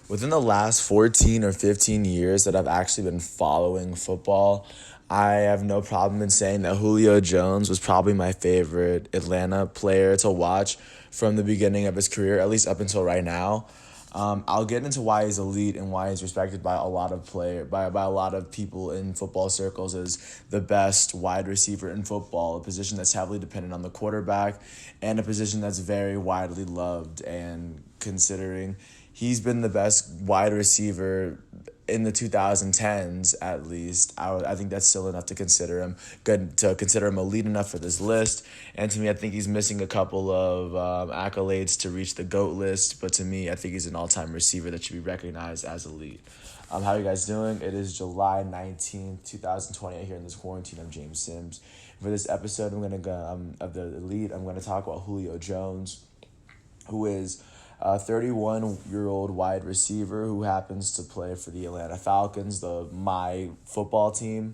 Within the last 14 or 15 years that I've actually been following football, I have no problem in saying that Julio Jones was probably my favorite Atlanta player to watch from the beginning of his career, at least up until right now. I'll get into why he's elite and why he's respected by a lot of by a lot of people in football circles as the best wide receiver in football, a position that's heavily dependent on the quarterback and a position that's very widely loved. And considering he's been the best wide receiver in the 2010s at least. I think that's still enough to consider him good, to consider him elite enough for this list. And to me, I think he's missing a couple of accolades to reach the GOAT list. But to me, I think he's an all-time receiver that should be recognized as elite. How are you guys doing? It is July 19th, 2020. Here in this quarantine, I'm James Sims. For this episode, I'm gonna go of the elite. I'm gonna talk about Julio Jones, who is a 31-year-old wide receiver who happens to play for the Atlanta Falcons, my football team.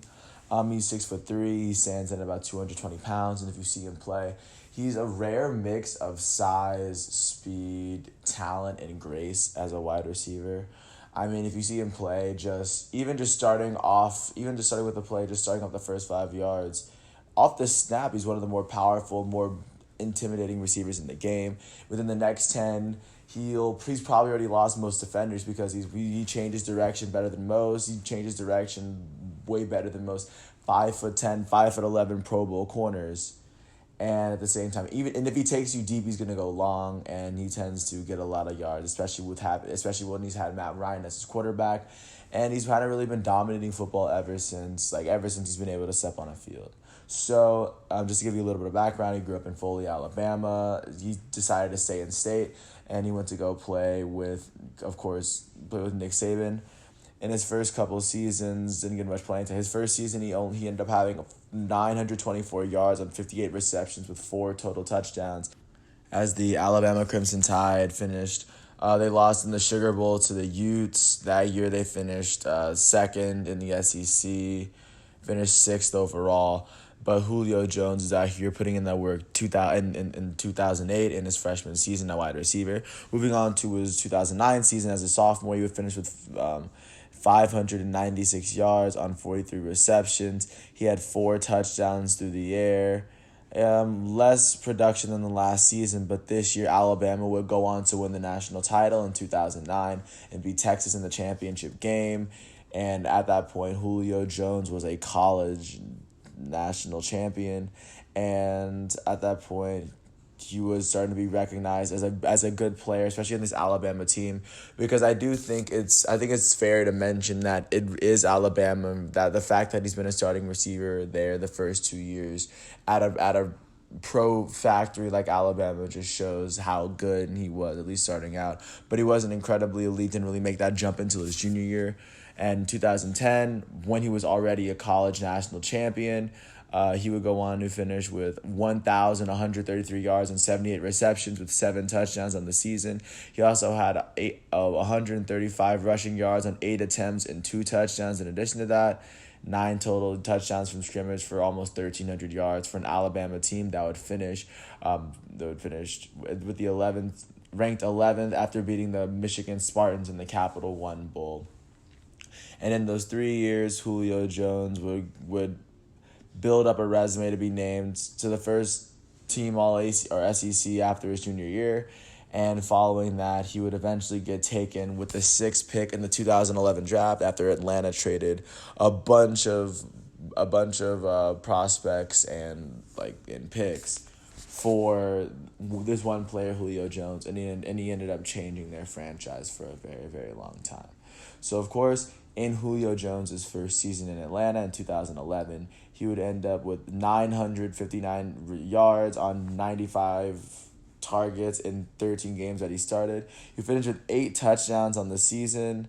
He's 6'3". He stands at about 220 pounds, and if you see him play, he's a rare mix of size, speed, talent, and grace as a wide receiver. I mean, if you see him play, just starting with the play, just starting off the first 5 yards, off the snap, he's one of the more powerful, more intimidating receivers in the game. Within the next 10, he's probably already lost most defenders because he changes direction better than most. He changes direction way better than most 5'10", 5'11" Pro Bowl corners. And at the same time, and if he takes you deep, he's gonna go long, and he tends to get a lot of yards, especially when he's had Matt Ryan as his quarterback, and he's kind of really been dominating football ever since he's been able to step on a field. So, just to give you a little bit of background, he grew up in Foley, Alabama. He decided to stay in state, and he went to go play with Nick Saban. In his first couple of seasons, didn't get much playing time. His first season, he ended up having 924 yards on 58 receptions with 4 total touchdowns. As the Alabama Crimson Tide finished, they lost in the Sugar Bowl to the Utes. That year, they finished second in the SEC, finished 6th overall. But Julio Jones is out here putting in that work in 2008 in his freshman season at wide receiver. Moving on to his 2009 season as a sophomore, he would finish with 596 yards on 43 receptions. He had 4 touchdowns through the air. Less production than the last season, but this year Alabama would go on to win the national title in 2009 and beat Texas in the championship game. And at that point, Julio Jones was a college national champion, and at that point he was starting to be recognized as a good player, especially in this Alabama team, because I think it's fair to mention that it is Alabama, that the fact that he's been a starting receiver there the first 2 years at a pro factory like Alabama just shows how good he was, at least starting out. But he wasn't incredibly elite, didn't really make that jump until his junior year. And in 2010, when he was already a college national champion, he would go on to finish with 1,133 yards and 78 receptions with 7 touchdowns on the season. He also had 135 rushing yards on 8 attempts and 2 touchdowns. In addition to that, 9 total touchdowns from scrimmage for almost 1,300 yards for an Alabama team that would finish with the ranked 11th after beating the Michigan Spartans in the Capital One Bowl. And in those 3 years, Julio Jones would build up a resume to be named to the first team All AC or SEC after his junior year. And following that, he would eventually get taken with the 6th pick in the 2011 draft after Atlanta traded a bunch of prospects and picks for this one player, Julio Jones, and he ended up changing their franchise for a very, very long time. So, of course, in Julio Jones' first season in Atlanta in 2011, he would end up with 959 yards on 95 targets in 13 games that he started. He finished with 8 touchdowns on the season.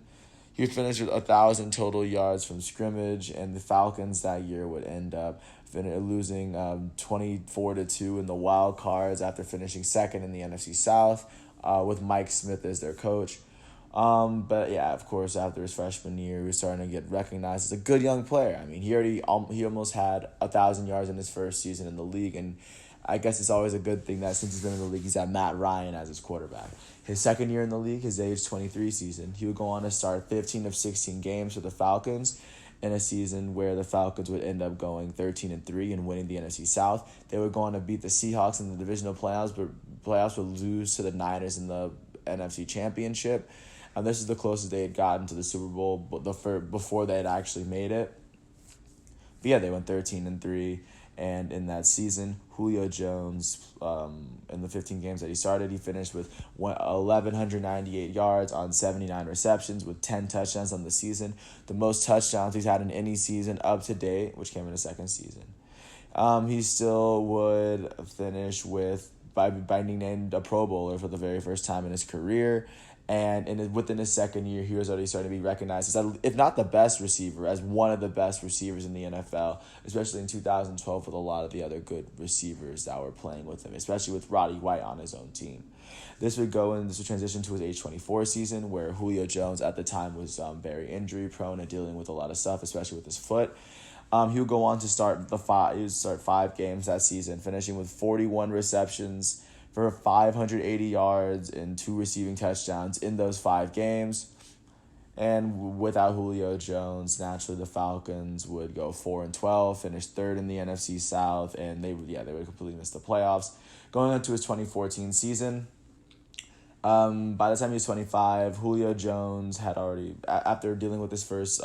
He finished with 1,000 total yards from scrimmage, and the Falcons that year would end up losing 24-2 in the wild cards after finishing second in the NFC South with Mike Smith as their coach. But yeah, of course, after his freshman year, he was starting to get recognized as a good young player. I mean, he almost had 1,000 yards in his first season in the league, and I guess it's always a good thing that since he's been in the league, he's had Matt Ryan as his quarterback. His second year in the league, his age 23 season, he would go on to start 15 of 16 games for the Falcons in a season where the Falcons would end up going 13-3 and winning the NFC South. They would go on to beat the Seahawks in the divisional playoffs, but playoffs would lose to the Niners in the NFC Championship. And this is the closest they had gotten to the Super Bowl before they had actually made it. But yeah, they went 13-3. And in that season, Julio Jones, in the 15 games that he started, he finished with 1,198 yards on 79 receptions with 10 touchdowns on the season. The most touchdowns he's had in any season up to date, which came in his second season. He still would finish by being named a Pro Bowler for the very first time in his career. And within his second year, he was already starting to be recognized as, if not the best receiver, as one of the best receivers in the NFL, especially in 2012 with a lot of the other good receivers that were playing with him, especially with Roddy White on his own team. This would transition to his age 24 season, where Julio Jones at the time was very injury prone and dealing with a lot of stuff, especially with his foot. He would go on to start 5 games that season, finishing with 41 receptions for 580 yards and 2 receiving touchdowns in those 5 games. And without Julio Jones, naturally the Falcons would go 4-12, finish third in the NFC South, and they would completely miss the playoffs. Going into his 2014 season, by the time he was 25, Julio Jones had already, after dealing with his first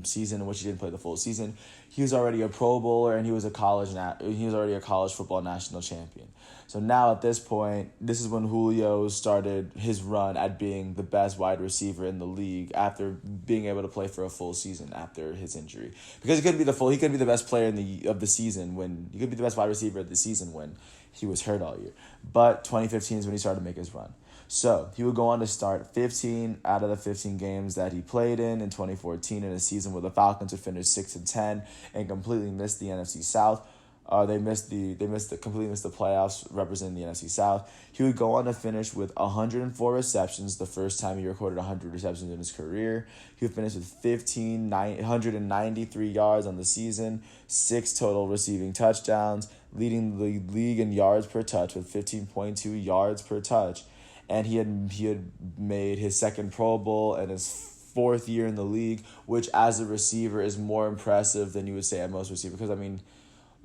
season in which he didn't play the full season, he was already a Pro Bowler and he was already a college football national champion. So now at this point, this is when Julio started his run at being the best wide receiver in the league after being able to play for a full season after his injury. Because he couldn't be the best player of the season when he could be the best wide receiver of the season when he was hurt all year. But 2015 is when he started to make his run. So he would go on to start 15 out of the 15 games that he played in 2014 in a season where the Falcons would finish 6-10 and completely missed the NFC South. Completely missed the playoffs representing the NFC South. He would go on to finish with 104 receptions, the first time he recorded 100 receptions in his career. He would finish with 193 yards on the season, 6 total receiving touchdowns, leading the league in yards per touch with 15.2 yards per touch. And he had made his second Pro Bowl and his 4th year in the league, which as a receiver is more impressive than you would say at most receivers. Because I mean,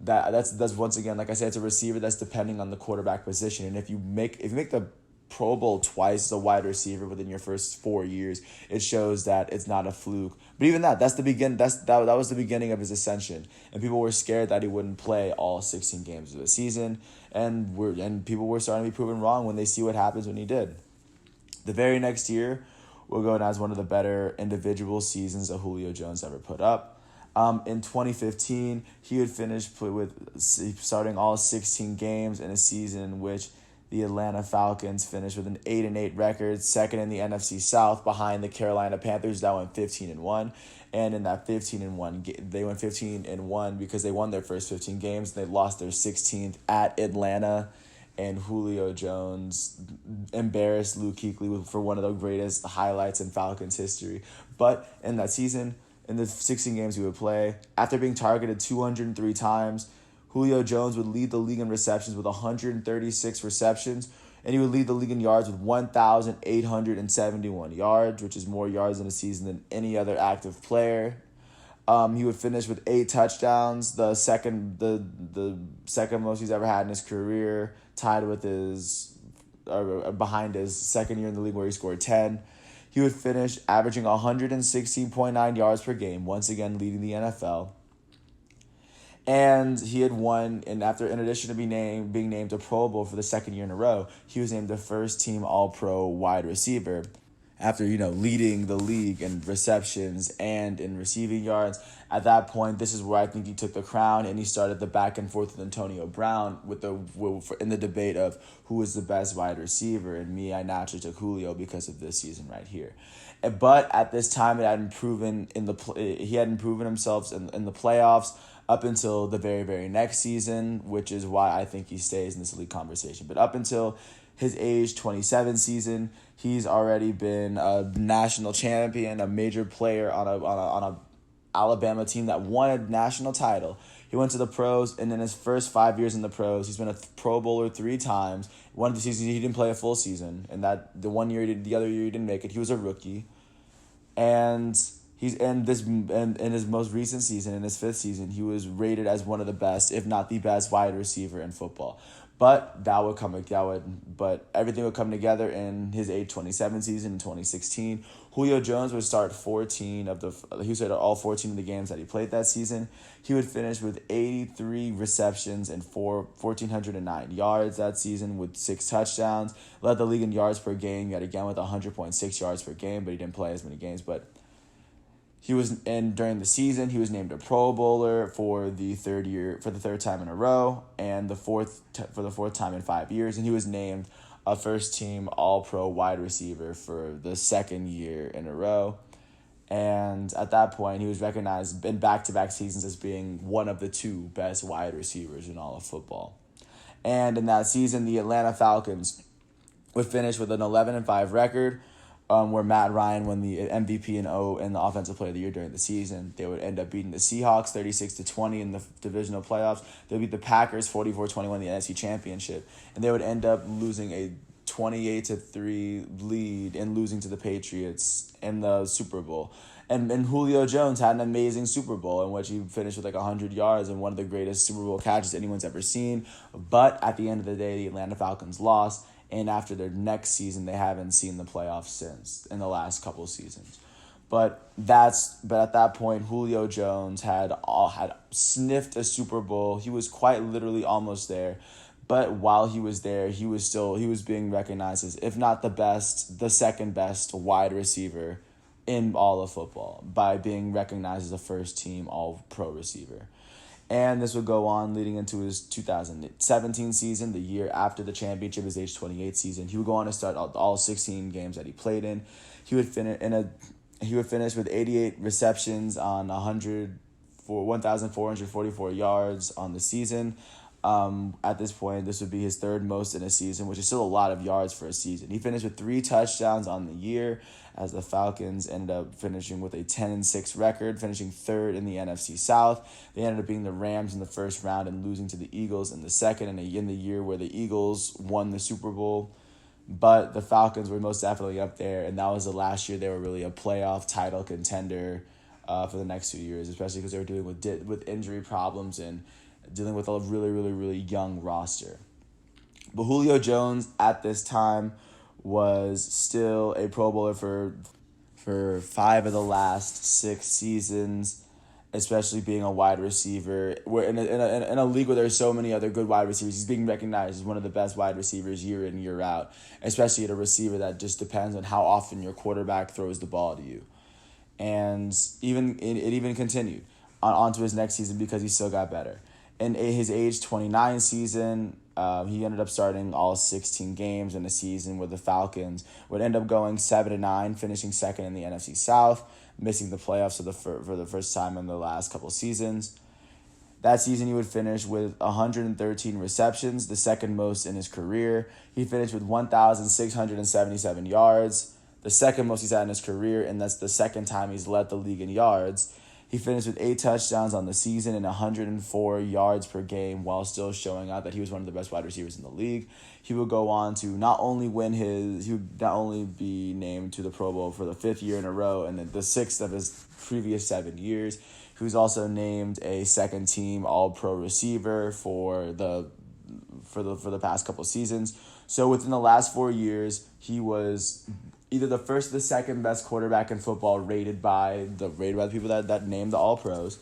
that's once again, like I said, it's a receiver that's depending on the quarterback position. And if you make the Pro Bowl twice as a wide receiver within your first 4 years, it shows that it's not a fluke. But even that was the beginning of his ascension, and people were scared that he wouldn't play all 16 games of the season, and people were starting to be proven wrong when they see what happens when he did. The very next year will go down as one of the better individual seasons that Julio Jones ever put up. In 2015, he would finish with starting all 16 games in a season in which the Atlanta Falcons finished with an 8-8 record, second in the NFC South behind the Carolina Panthers that went 15-1. And in that 15-1, they went 15-1 because they won their first 15 games. They lost their 16th at Atlanta, and Julio Jones embarrassed Luke Kuechly for one of the greatest highlights in Falcons history. But in that season, in the 16 games he would play, after being targeted 203 times, Julio Jones would lead the league in receptions with 136 receptions, and he would lead the league in yards with 1,871 yards, which is more yards in a season than any other active player. He would finish with 8 touchdowns, the second most he's ever had in his career, tied with behind his second year in the league where he scored 10. He would finish averaging 116.9 yards per game, once again leading the NFL. And he had won, and in addition to being named a Pro Bowl for the second year in a row, he was named the first team All-Pro wide receiver after, leading the league in receptions and in receiving yards. At that point, this is where I think he took the crown, and he started the back and forth with Antonio Brown in the debate of who was the best wide receiver. And me, I naturally took Julio because of this season right here. But at this time, he hadn't proven himself in the playoffs up until the very, very next season, which is why I think he stays in this elite conversation. But up until his age 27 season, he's already been a national champion, a major player on a Alabama team that won a national title. He went to the pros, and in his first 5 years in the pros, he's been a Pro Bowler 3 times. One of the seasons he didn't play a full season, and the one year the other year he didn't make it. He was a rookie, and he's in his most recent season, in his fifth season, he was rated as one of the best, if not the best, wide receiver in football. But everything would come together in his age 27 season in 2016. Julio Jones would start he started all 14 of the games that he played that season. He would finish with 83 receptions and 1,409 yards that season with 6 touchdowns. Led the league in yards per game yet again with 100.6 yards per game, but he didn't play as many games. But during the season, he was named a Pro Bowler for the third time in a row, and for the fourth time in 5 years, and he was named a first team All-Pro wide receiver for the second year in a row. And at that point, he was recognized in back-to-back seasons as being one of the 2 best wide receivers in all of football. And in that season, the Atlanta Falcons would finish with an 11-5 record, where Matt Ryan won the MVP and the Offensive Player of the Year during the season. They would end up beating the Seahawks 36-20 in the divisional playoffs. They would beat the Packers 44-21 in the NFC Championship, and they would end up losing a 28-3 lead and losing to the Patriots in the Super Bowl. And Julio Jones had an amazing Super Bowl in which he finished with 100 yards and one of the greatest Super Bowl catches anyone's ever seen. At the end of the day, the Atlanta Falcons lost. And after their next season, they haven't seen the playoffs since in the last couple of seasons. But at that point, Julio Jones had sniffed a Super Bowl. He was quite literally almost there. But while he was there, he was being recognized as, if not the best, the second best wide receiver in all of football by being recognized as a first team All-Pro receiver. And this would go on leading into his 2017 season, the year after the championship, his age 28 season. He would go on to start all 16 games that he played in. He would finish with 88 receptions on 1,444 yards on the season. At this point, this would be his third most in a season, which is still a lot of yards for a season. He finished with 3 touchdowns on the year, as the Falcons ended up finishing with a 10-6 record, finishing third in the NFC South. They ended up being the Rams in the first round and losing to the Eagles in the second, and in the year where the Eagles won the Super Bowl. But the Falcons were most definitely up there, and that was the last year they were really a playoff title contender for the next 2 years, especially because they were dealing with injury problems and dealing with a really, really, really young roster. But Julio Jones at this time was still a Pro Bowler for 5 of the last 6 seasons, especially being a wide receiver. We're in a league where there's so many other good wide receivers. He's being recognized as one of the best wide receivers year in, year out, especially at a receiver that just depends on how often your quarterback throws the ball to you. And it even continued onto his next season because he still got better. In his age 29 season, he ended up starting all 16 games in a season where the Falcons would end up going 7-9, finishing second in the NFC South, missing the playoffs for the first time in the last couple seasons. That season, he would finish with 113 receptions, the second most in his career. He finished with 1,677 yards, the second most he's had in his career, and that's the second time he's led the league in yards. He finished with 8 touchdowns on the season and 104 yards per game while still showing out that he was one of the best wide receivers in the league. He would go on to not only be named to the Pro Bowl for the 5th year in a row and then the 6th of his previous 7 years. He was also named a second team All-Pro receiver for the past couple seasons. So within the last 4 years, he was either the first or the second best quarterback in football rated by the people that named the All-Pros.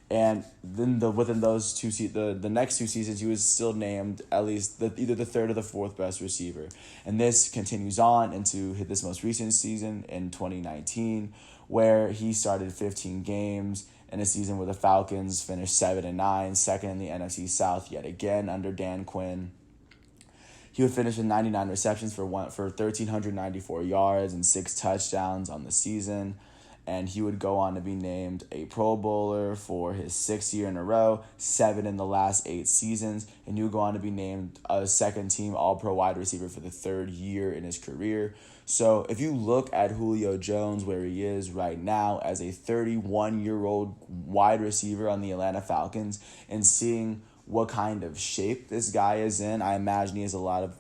And then within those the next 2 seasons, he was still named at least either the third or the fourth best receiver. And this continues on into this most recent season in 2019, where he started 15 games in a season where the Falcons finished 7-9, second in the NFC South yet again under Dan Quinn. He would finish with 99 receptions for 1,394 yards and 6 touchdowns on the season. And he would go on to be named a Pro Bowler for his 6th year in a row, 7 in the last 8 seasons. And he would go on to be named a second-team All-Pro wide receiver for the 3rd year in his career. So if you look at Julio Jones where he is right now as a 31-year-old wide receiver on the Atlanta Falcons and seeing what kind of shape this guy is in, I imagine he has a lot of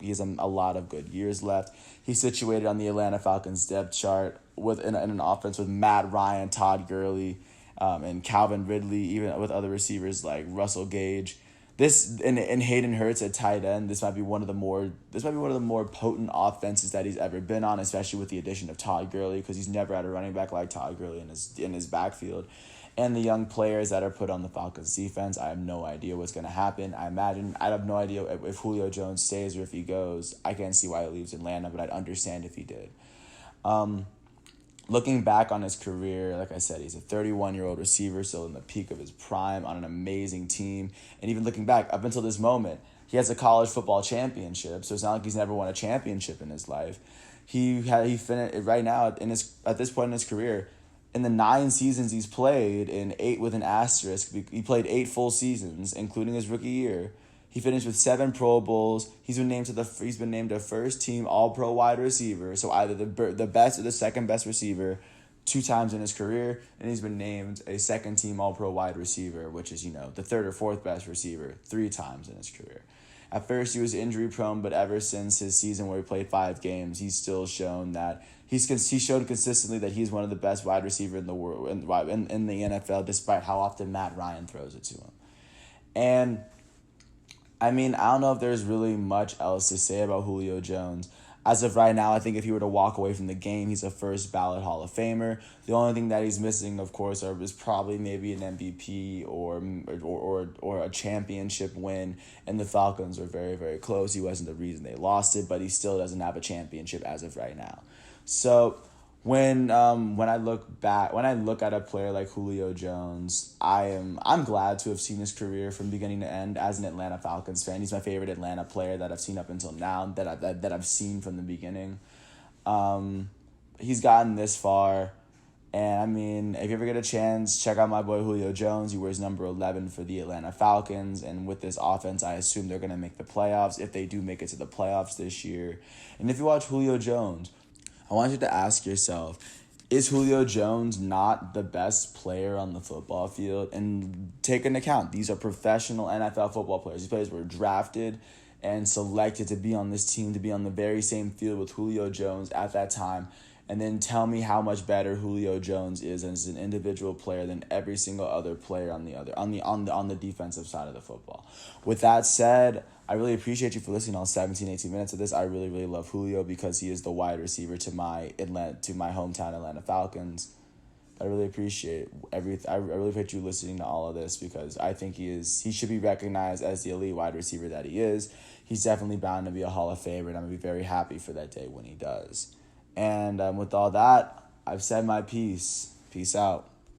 good years left. He's situated on the Atlanta Falcons depth chart in an offense with Matt Ryan, Todd Gurley, and Calvin Ridley, even with other receivers like Russell Gage. This and Hayden Hurts at tight end. This might be one of the more potent offenses that he's ever been on, especially with the addition of Todd Gurley, because he's never had a running back like Todd Gurley in his backfield. And the young players that are put on the Falcons defense, I have no idea what's going to happen. I have no idea if Julio Jones stays or if he goes. I can't see why he leaves Atlanta, but I'd understand if he did. Looking back on his career, like I said, he's a 31-year-old receiver, still in the peak of his prime on an amazing team. And even looking back, up until this moment, he has a college football championship, so it's not like he's never won a championship in his life. He finished right now at this point in his career. In the 9 seasons he's played, in 8 with an asterisk, he played 8 full seasons, including his rookie year. He finished with 7 Pro Bowls. He's been named a first team All Pro wide receiver, so either the best or the second best receiver 2 times in his career, and he's been named a second team All Pro wide receiver, which is the third or fourth best receiver 3 times in his career. At first, he was injury prone, but ever since his season where he played 5 games, he's still shown that he's shown consistently that he's one of the best wide receiver in the world in the NFL, despite how often Matt Ryan throws it to him. And I don't know if there's really much else to say about Julio Jones. As of right now, I think if he were to walk away from the game, he's a first ballot Hall of Famer. The only thing that he's missing, of course, is probably maybe an MVP or a championship win. And the Falcons were very, very close. He wasn't the reason they lost it, but he still doesn't have a championship as of right now. So when I look at a player like Julio Jones, I'm glad to have seen his career from beginning to end as an Atlanta Falcons fan. He's my favorite Atlanta player that I've seen up until now, that I've seen from the beginning. He's gotten this far, and if you ever get a chance, check out my boy Julio Jones. He wears number 11 for the Atlanta Falcons, and with this offense, I assume they're gonna make the playoffs if they do make it to the playoffs this year. And if you watch Julio Jones, I want you to ask yourself, is Julio Jones not the best player on the football field? And take into account, these are professional NFL football players. These players were drafted and selected to be on this team, to be on the very same field with Julio Jones at that time. And then tell me how much better Julio Jones is as an individual player than every single other player on the defensive side of the football. With that said, I really appreciate you for listening all 17, 18 minutes of this. I really, really love Julio because he is the wide receiver to my hometown Atlanta Falcons. I really appreciate I really appreciate you listening to all of this because I think he should be recognized as the elite wide receiver that he is. He's definitely bound to be a Hall of Famer, and I'm going to be very happy for that day when he does. And with all that, I've said my piece. Peace out.